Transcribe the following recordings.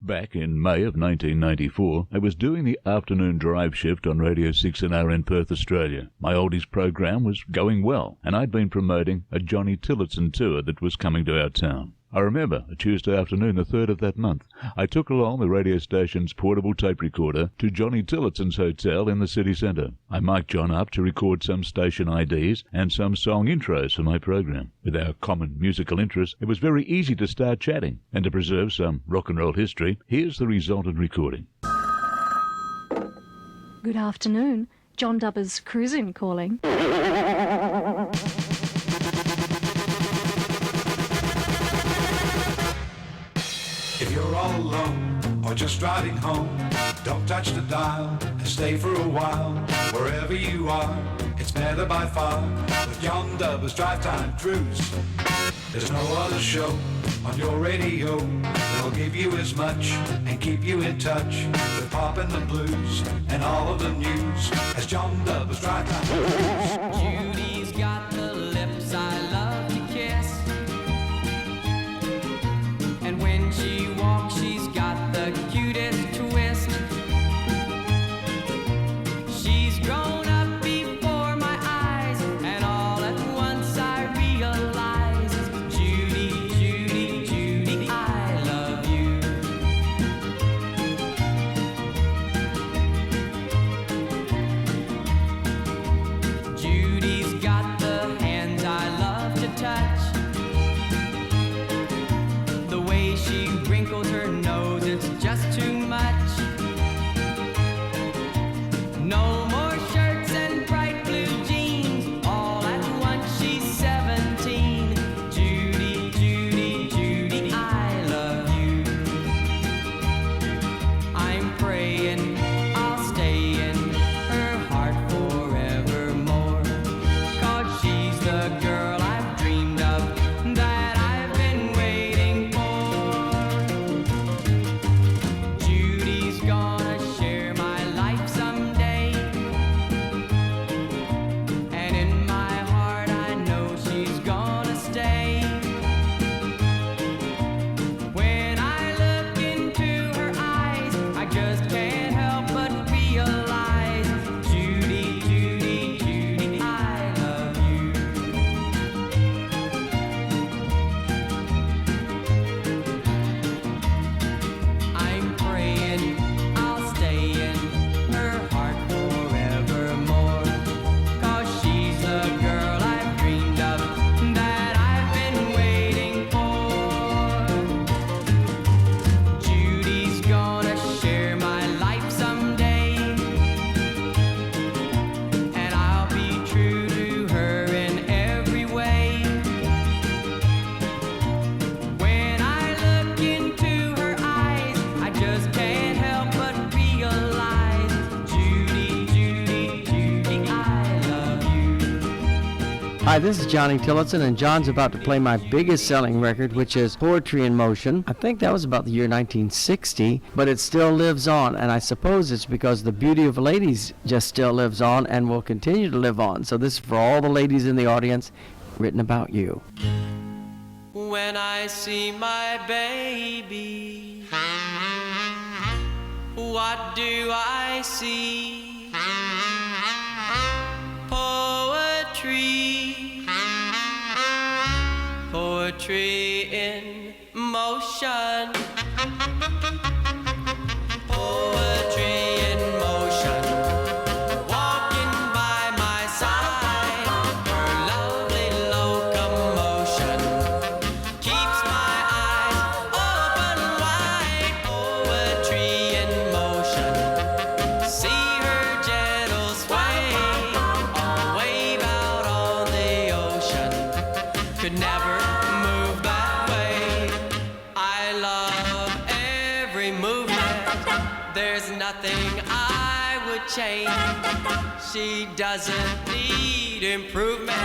Back in May of 1994, I was doing the afternoon drive shift on Radio 6NR in Perth, Australia. My Oldies program was going well, and I'd been promoting a Johnny Tillotson tour that was coming to our town. I remember a Tuesday afternoon, the 3rd of that month, I took along the radio station's portable tape recorder to Johnny Tillotson's hotel in the city centre. I mic'd John up to record some station IDs and some song intros for my program. With our common musical interest, it was very easy to start chatting, and to preserve some rock and roll history, here's the resultant recording. Good afternoon. John Dubber's Cruisin' calling. If you're all alone or just driving home, don't touch the dial and stay for a while. Wherever you are, it's better by far with John Dubber's Drive Time Cruise. There's no other show on your radio that'll give you as much and keep you in touch with pop and the blues and all of the news as John Dubber's Drive Time Cruise. Judy's got the lips I love to kiss, and when she walks she's got the cutest twist. She's grown up before my eyes, and all at once I realize, Judy, Judy, Judy, I love you. Judy's got the hands I love to touch. The way she wrinkles her nose, it's just too much. No more shirts and bright blue jeans, all at once she's 17. Judy, Judy, Judy, I love you. I'm praying I'll stay in her heart forevermore, 'cause she's the girl I've dreamed of, that I've been waiting for. Judy's gonna share my life someday, and in my heart I know she's gonna stay. When I look into her eyes, I just can't help but realize, Judy, Judy, Judy, I love you. I'm praying I'll stay in her heart forevermore, 'cause she's the girl I've dreamed of, that I've been waiting for. Judy's gonna share my life someday, and I'll be true to her in every way. When I look into her eyes, I just can't help but realize, Judy, Judy, Judy, I love you. Hi, this is Johnny Tillotson, and John's about to play my biggest selling record, which is Poetry in Motion. I think that was about the year 1960, but it still lives on, and I suppose it's because the beauty of ladies just still lives on and will continue to live on. So this is for all the ladies in the audience, written about you. When I see my baby, what do I see? Poetry, poetry in motion. Poetry in motion, walking by my side. Her lovely locomotion keeps my eyes open wide. Poetry in motion, see her gentle sway, or wave out on the ocean, could never move that way. I love every movement, there's nothing I would change. She doesn't need improvement,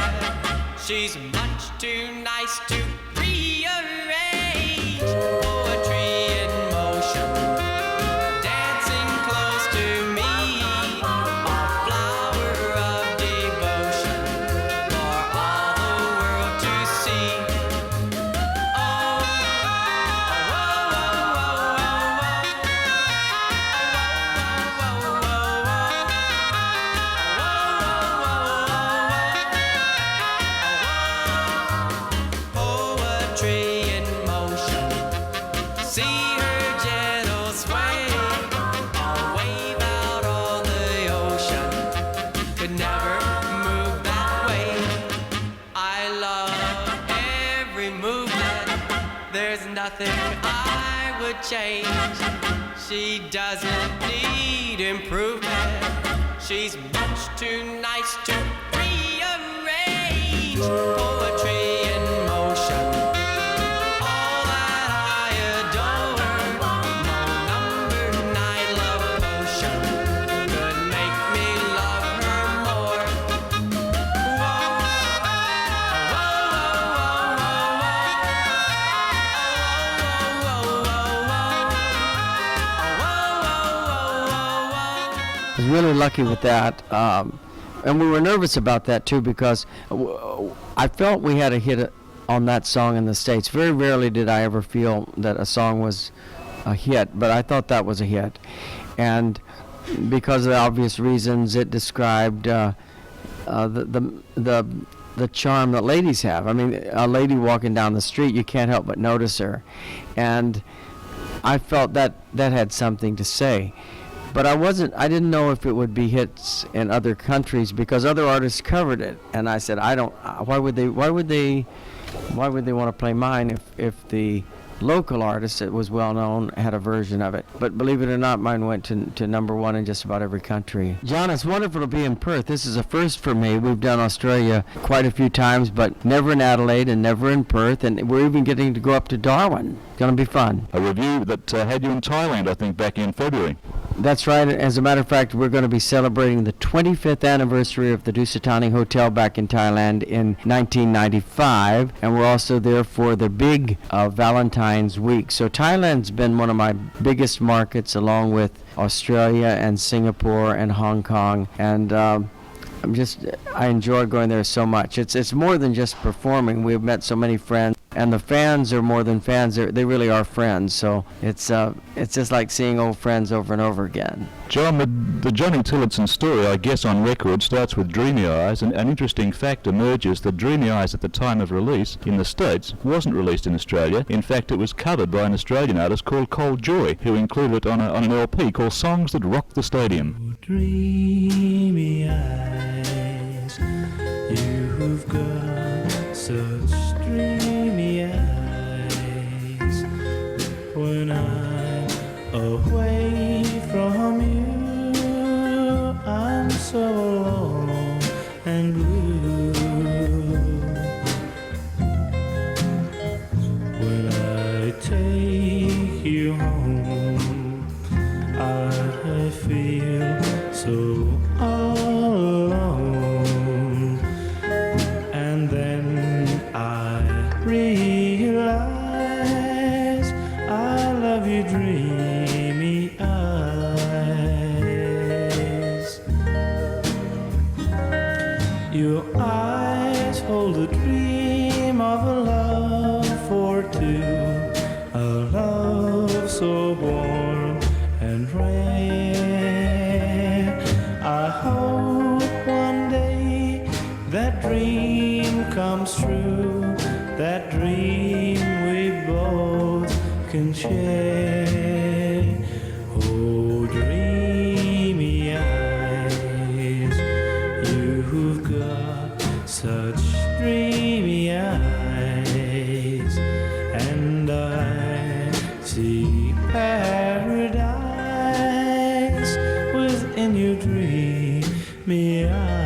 she's much too nice to rearrange. Poetry in motion, dancing close to me, a flower of devotion for all the world to see. Oh, oh, oh, oh, oh, oh, oh. change. She doesn't need improvement. She's much too nice to rearrange. Poetry in motion, all that I adore. No number 9 love potion could make me love her more. I was really lucky with that. And we were nervous about that too because I felt we had a hit on that song in the States. Very rarely did I ever feel that a song was a hit, but I thought that was a hit. And because of the obvious reasons, it described the charm that ladies have. I mean, a lady walking down the street, you can't help but notice her. And I felt that had something to say. But I didn't know if it would be hits in other countries because other artists covered it. And I said, why would they want to play mine if the local artist that was well known had a version of it? But believe it or not, mine went to number 1 in just about every country. John, it's wonderful to be in Perth. This is a first for me. We've done Australia quite a few times, but never in Adelaide and never in Perth. And we're even getting to go up to Darwin. It's going to be fun. A review that had you in Thailand, I think, back in February. That's right. As a matter of fact, we're going to be celebrating the 25th anniversary of the Dusatani Hotel back in Thailand in 1995, and we're also there for the big Valentine's Week. So Thailand's been one of my biggest markets, along with Australia and Singapore and Hong Kong, and I enjoy going there so much. It's more than just performing. We've met so many friends, and the fans are more than fans. They really are friends. So it's just like seeing old friends over and over again. John, the Johnny Tillotson story, I guess, on record starts with Dreamy Eyes, and an interesting fact emerges that Dreamy Eyes at the time of release in the States wasn't released in Australia. In fact, it was covered by an Australian artist called Cold Joy, who included it on an LP called Songs That Rock the Stadium. Dreamy eyes, you've got such dreamy eyes. When I'm away from you, I'm so alone and blue. When I take you home, I feel so all alone, and then I realize I love you, dreamy eyes. Your eyes hold a dream of a love for two, a love so warm and rare. I hope one day that dream comes true, that dream we both can share. Oh, dreamy eyes, you've got such dreamy eyes, and I see paradise within your dreamy eyes.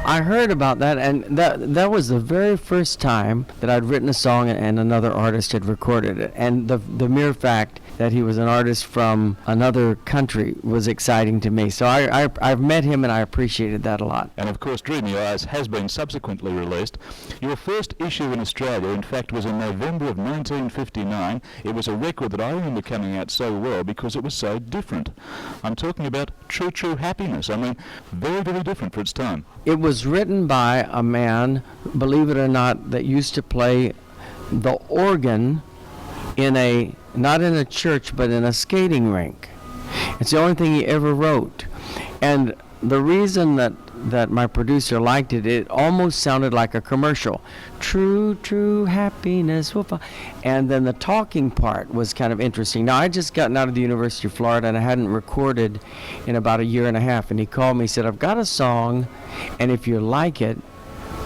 I heard about that, and that was the very first time that I'd written a song and another artist had recorded it. And the mere fact that he was an artist from another country was exciting to me. So I've met him, and I appreciated that a lot. And of course, Dreamy Eyes has been subsequently released. Your first issue in Australia, in fact, was in November of 1959. It was a record that I remember coming out so well because it was so different. I'm talking about True True Happiness. I mean, very, very different for its time. It was written by a man, believe it or not, that used to play the organ not in a church, but in a skating rink. It's the only thing he ever wrote. And the reason that my producer liked it, it almost sounded like a commercial. True, true happiness. Whoop. And then the talking part was kind of interesting. Now, I just gotten out of the University of Florida, and I hadn't recorded in about a year and a half. And he called me, said, I've got a song, and if you like it,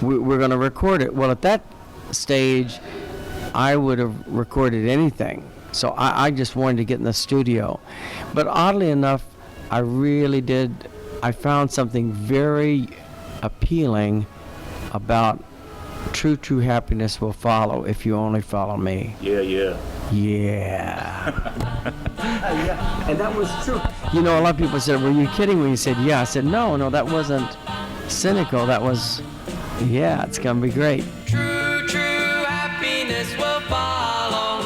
we're going to record it. Well, at that stage, I would have recorded anything. So I just wanted to get in the studio. But oddly enough, I really did. I found something very appealing about true happiness will follow if you only follow me. Yeah. Yeah. And that was true. You know, a lot of people said, were you kidding when you said yeah? I said, no, that wasn't cynical. That was, yeah, it's going to be great. True happiness will follow.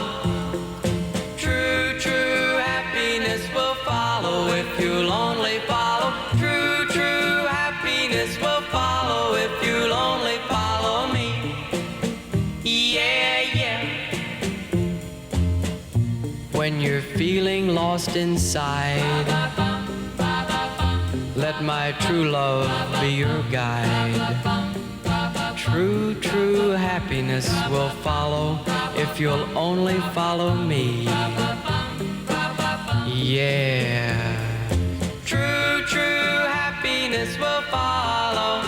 True happiness will follow if you'll only follow. True happiness will follow if you'll only follow me. Yeah. When you're feeling lost inside, let my true love be your guide. True happiness will follow if you'll only follow me. Yeah. True happiness will follow.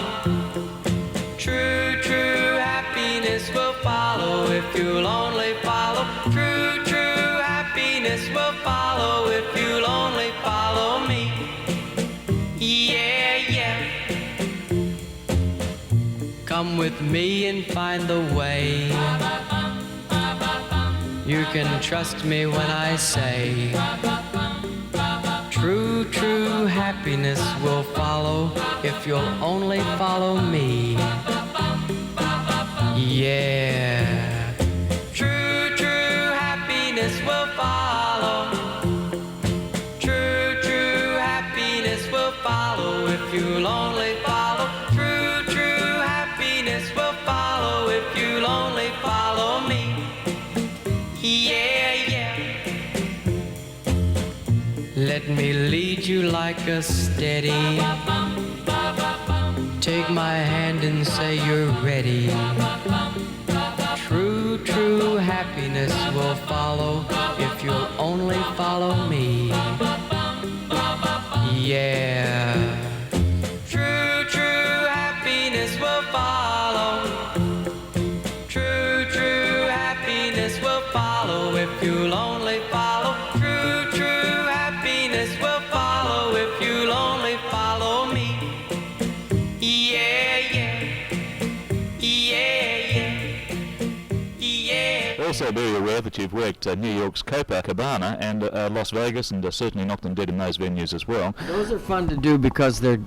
True happiness will follow if you'll only follow. True happiness will follow if you'll only follow me. Yeah. Come with me and find the way. You can trust me when I say true happiness will follow if you'll only follow me. Yeah. True happiness will follow. True happiness will follow if you'll only follow. True happiness will follow if you'll only follow me. Yeah. Let me lead you like a steady. Take my hand and say you're ready. True happiness will follow if you'll only follow me. Yeah. True happiness will follow. True happiness will follow if you'll only follow. True happiness will follow if you'll only follow me. Yeah. Also very aware that you've worked New York's Copacabana and Las Vegas, and certainly knocked them dead in those venues as well. Those are fun to do because they're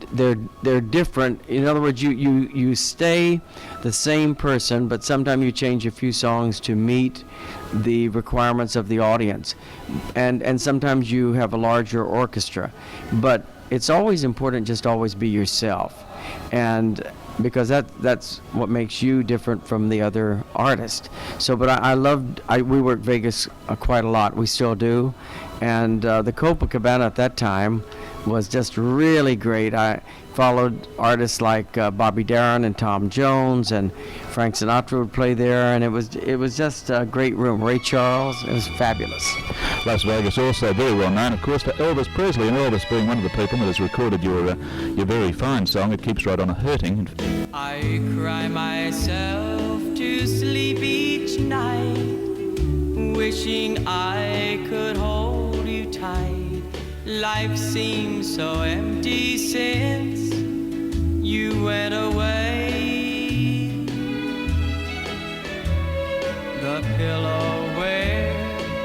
different. In other words, you stay the same person, but sometimes you change a few songs to meet the requirements of the audience, and sometimes you have a larger orchestra. But it's always important just always be yourself, and because that's what makes you different from the other artist. So, but we worked Vegas quite a lot. We still do, and the Copacabana at that time was just really great. I followed artists like Bobby Darin and Tom Jones, and Frank Sinatra would play there, and it was just a great room. Ray Charles, it was fabulous. Las Vegas also very well known, of course, for Elvis Presley, and Elvis being one of the people that has recorded your very fine song, It Keeps Right On Hurting. I cry myself to sleep each night, wishing I could hold you tight. Life seems so empty since you went away. The pillow where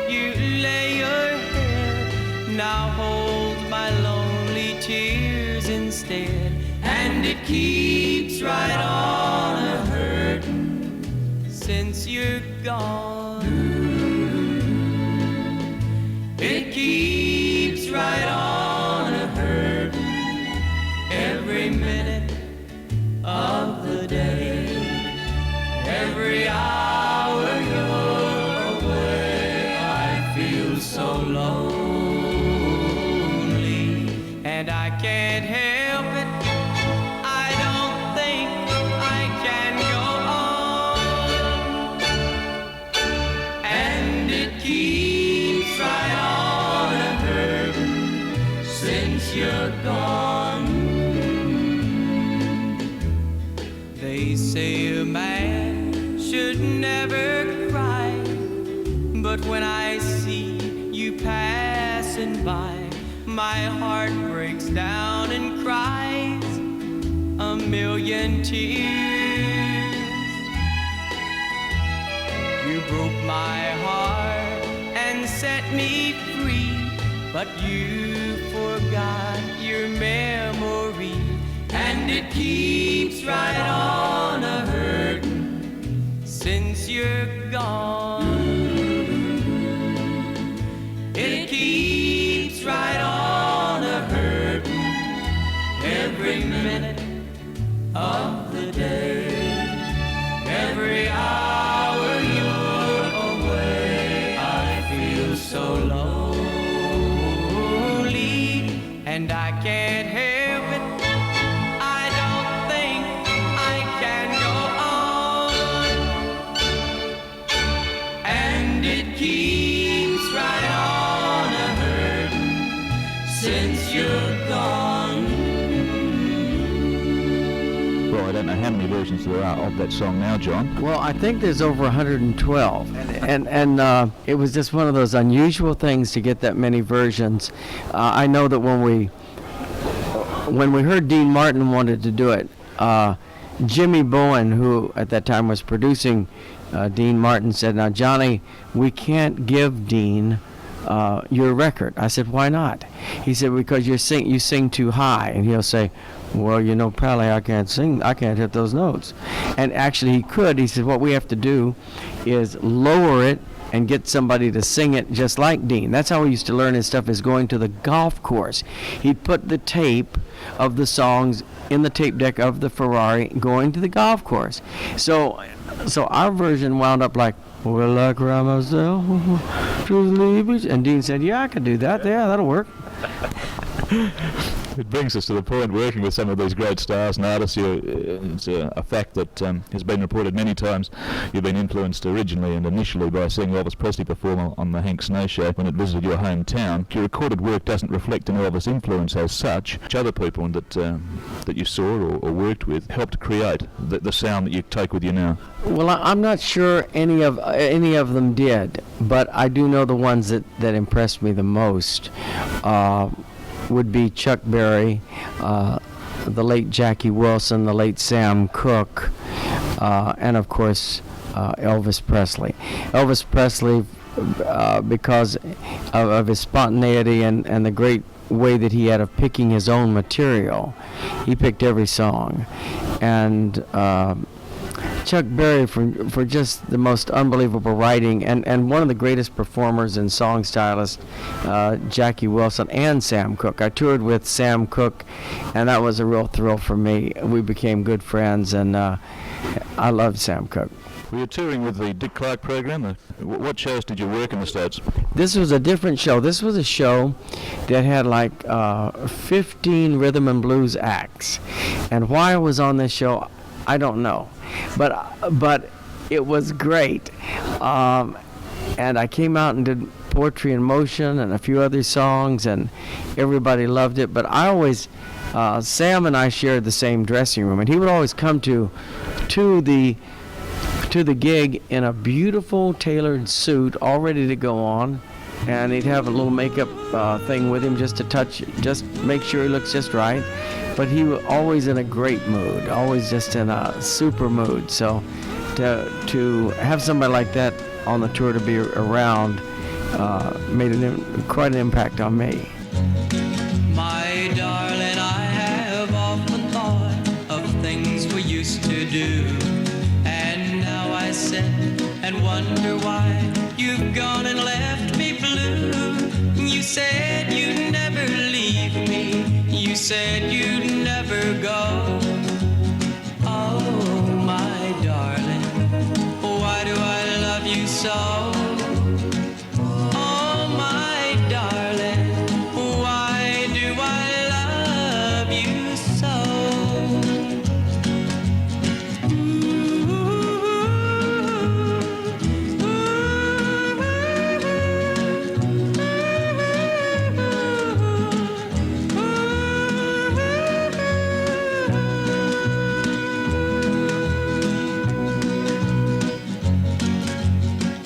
you lay your head now holds my lonely tears instead, and it keeps right on a-hurtin' since you're gone. It keeps right on a-hurtin' every minute of the day, every hour you're away. I feel so lonely, and I can't help it. I don't think I can go on. But when I see you passing by, my heart breaks down and cries a million tears. You broke my heart and set me free, but you forgot your memory, and it keeps right on a hurtin' since you're gone. It keeps right on a hurtin' every minute of the day, every hour you're away. I feel so lonely, and I can't help it. I don't think I can go on, and it keeps right on a hurtin' since you're gone. Well, I don't know how many versions there are of that song now, John. Well, I think there's over 112, and it was just one of those unusual things to get that many versions. I know that when we heard Dean Martin wanted to do it, Jimmy Bowen, who at that time was producing Dean Martin, said, "Now, Johnny, we can't give Dean your record." I said, "Why not?" He said, "Because you sing too high," and he'll say, "Well, you know, Pally, I can't sing. I can't hit those notes." And actually, he could. He said, "What we have to do is lower it and get somebody to sing it just like Dean." That's how he used to learn his stuff, is going to the golf course. He'd put the tape of the songs in the tape deck of the Ferrari going to the golf course. So our version wound up like, "Well, I cry myself to the beach," and Dean said, "Yeah, I could do that. Yeah, that'll work." It brings us to the point, working with some of these great stars and artists, it's a fact that has been reported many times. You've been influenced originally and initially by seeing Elvis Presley perform on the Hank Snow Show when it visited your hometown. Your recorded work doesn't reflect an Elvis influence as such. Which other people that you saw or worked with helped create the sound that you take with you now? Well, I'm not sure any of them did, but I do know the ones that impressed me the most would be Chuck Berry, the late Jackie Wilson, the late Sam Cooke, and of course Elvis Presley. Elvis Presley, because of his spontaneity and the great way that he had of picking his own material, he picked every song, and Chuck Berry for just the most unbelievable writing, and one of the greatest performers and song stylists, Jackie Wilson and Sam Cooke. I toured with Sam Cooke, and that was a real thrill for me. We became good friends, and I loved Sam Cooke. Were you touring with the Dick Clark program? What shows did you work in the States? This was a different show. This was a show that had like 15 rhythm and blues acts, and why I was on this show, I don't know. But it was great, and I came out and did Poetry in Motion and a few other songs, and everybody loved it. But I always, Sam and I shared the same dressing room, and he would always come to the gig in a beautiful tailored suit, all ready to go on, and he'd have a little makeup thing with him just to make sure he looks just right. But he was always in a great mood, always just in a super mood. So to have somebody like that on the tour to be around made quite an impact on me. My darling, I have often thought of things we used to do, and now I sit and wonder why you've gone and left me blue. You said you'd never leave me, you said you'd never go. Oh, my darling, why do I love you so? Oh, my darling, why do I love you so?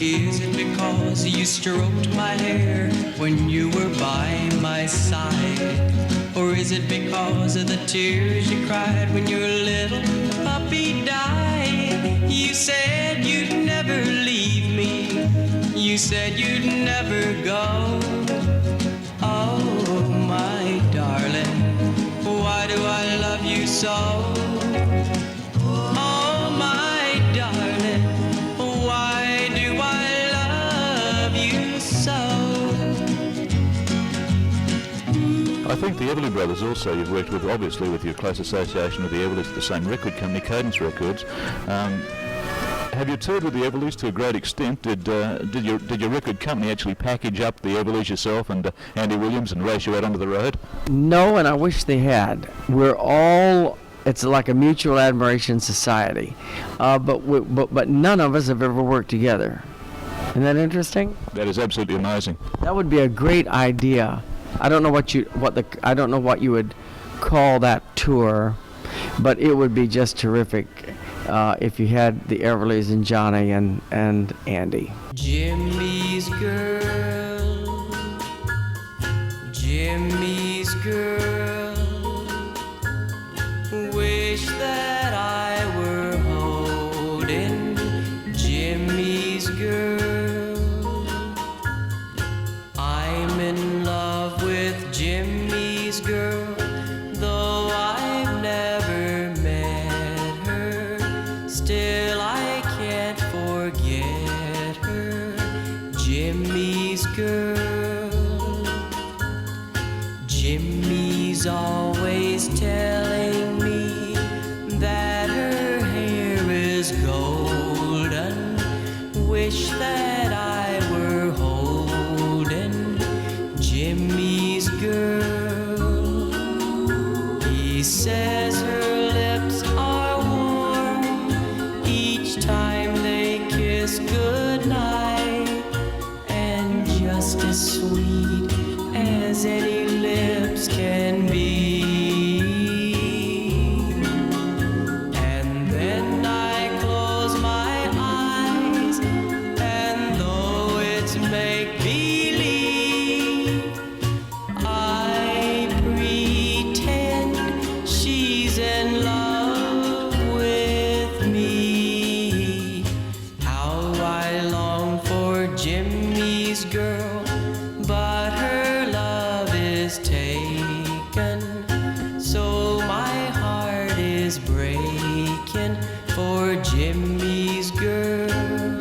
Is it because you stroked my hair when you were by my side? Or is it because of the tears you cried when your little puppy died? You said you'd never leave me. You said you'd never go. Oh, my darling, why do I love you so? Oh, my darling, why do I love you so? I think the Everly Brothers also you've worked with, obviously with your close association with the Everlys at the same record company, Cadence Records. Have you toured with the Everlys to a great extent? Did your record company actually package up the Everlys yourself and Andy Williams and race you out onto the road? No, and I wish they had. It's like a mutual admiration society, but none of us have ever worked together. Isn't that interesting? That is absolutely amazing. That would be a great idea. I don't know what you would call that tour, but it would be just terrific if you had the Everlys and Johnny and Andy. Jimmy's girl, Jimmy's girl, wish that I were holding Jimmy's girl. I'm in love with Jimmy's girl, though I've never met her. Still I can't forget her. Jimmy's girl. Jimmy's always telling me that her hair is golden. Wish that I were holding Jimmy's girl. He says her lips are warm each time they kiss goodnight, and just as sweet as any lips can be. And then I close my eyes, and though it's make-believe, I pretend she's in love with me. How I long for Jimmy's girl, but her love is taken, so my heart is breaking for Jimmy's girl.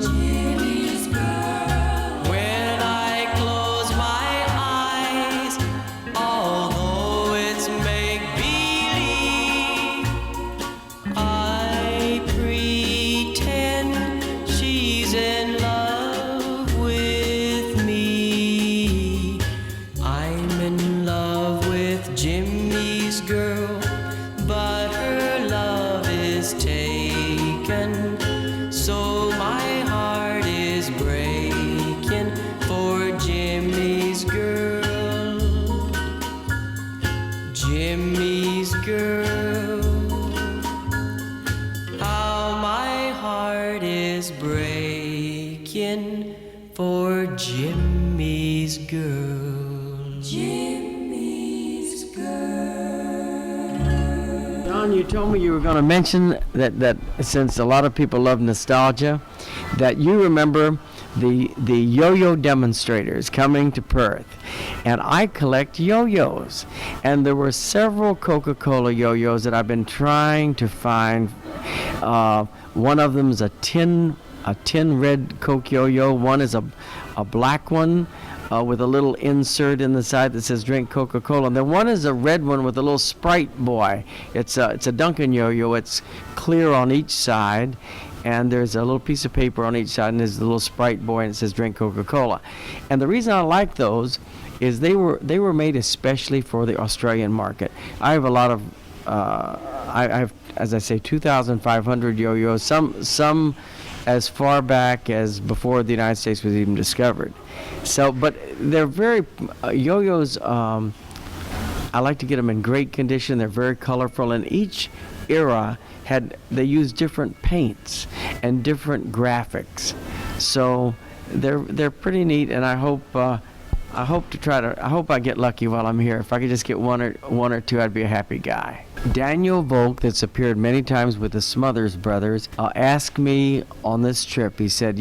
Jimmy's girl. When I close my eyes, although it's make-believe, I pretend she's in love with me. I'm in love with Jimmy's girl, but her love is taken, so my heart is breaking for Jimmy's girl. Jimmy's girl. How my heart is breaking for Jimmy's girl. Jimmy's girl. John, you told me you were going to mention that since a lot of people love nostalgia, that you remember the yo-yo demonstrators coming to Perth. And I collect yo-yos. And there were several Coca-Cola yo-yos that I've been trying to find. One of them is a tin red Coke yo-yo. One is a black one with a little insert in the side that says drink Coca-Cola. And then one is a red one with a little Sprite boy. It's a Dunkin' yo-yo. It's clear on each side, and there's a little piece of paper on each side, and there's a little Sprite boy, and it says drink Coca-Cola. And the reason I like those is they were made especially for the Australian market. I have a lot of I have, as I say, 2,500 yo-yos. Some as far back as before the United States was even discovered. So, but they're very yo-yos. I like to get them in great condition. They're very colorful, and each era they used different paints and different graphics. So they're pretty neat, and I hope I get lucky while I'm here. If I could just get one or two, I'd be a happy guy. Daniel Volk, that's appeared many times with the Smothers Brothers, asked me on this trip. He said,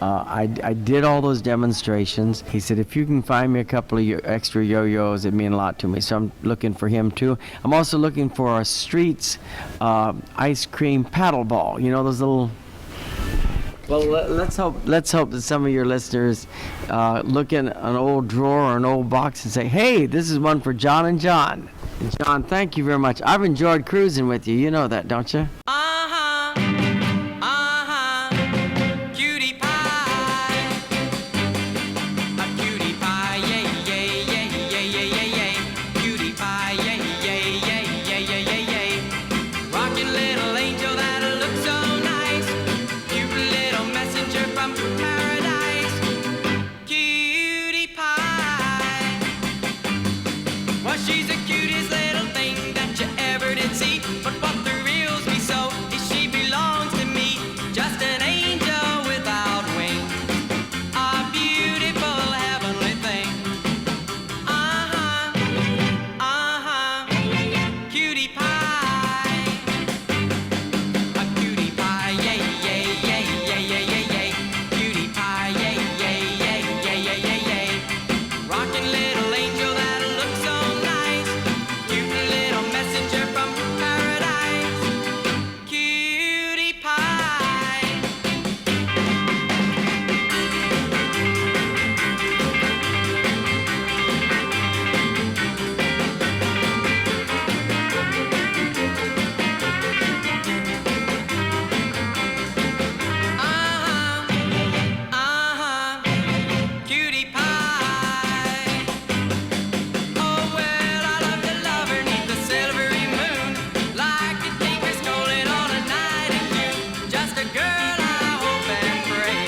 I did all those demonstrations. He said, if you can find me a couple of extra yo-yos, it'd mean a lot to me. So I'm looking for him too. I'm also looking for a Streets ice cream paddle ball. Those little. Well, let's hope that some of your listeners look in an old drawer or an old box and say, hey, this is one for John and John. And John, thank you very much. I've enjoyed cruising with you. You know that, don't you? Cutie pie. A cutie pie, yay, yay, yay, yay, yay, yay, yay. Cutie pie, yay, yay, yay, yay, yay, yay, yay. Rockin' little angel that looks so nice. Cute little messenger from paradise. Cutie pie. Well, she's the cutest little thing that you ever did see. But what thrills me so is she belongs to me. Just an angel without wings. A beautiful heavenly thing. Cutie pie. A cutie pie, yay, yay, yay, yay, yay, yay, yay. Cutie pie, yay, yay, yay, yay, yay, yay, yay. Rockin' little angel that looks so nice. Cute little messenger from paradise. Cutie pie. Cutie pie. Oh, well, I love her 'neath the silvery moon. Like a tinker stolen on a night in June. Just a girl I hope and pray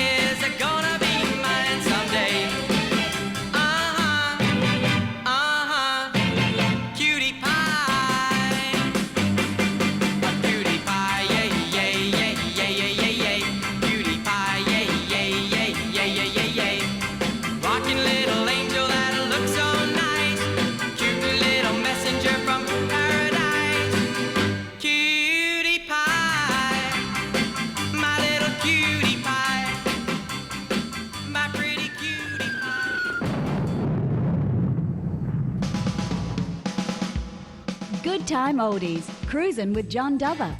is gonna be mine someday. Cutie pie. A cutie pie, yay, yay, yay, yay, yay, yay, yay. Cutie pie, yay, yay, yay, yay, yay, yay, yay. Rockin' little angel that looks so nice. Cute little messenger from paradise. Cutie pie. My little cutie pie. My pretty cutie pie. Good Time Oldies, cruising with John Dover.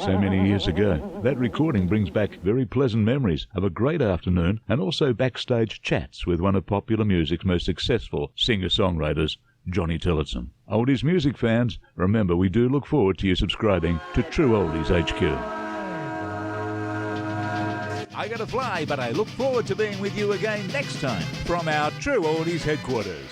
So many years ago, that recording brings back very pleasant memories of a great afternoon and also backstage chats with one of popular music's most successful singer-songwriters, Johnny Tillotson. Oldies music fans, remember we do look forward to you subscribing to True Oldies HQ. I gotta fly, but I look forward to being with you again next time from our True Oldies headquarters.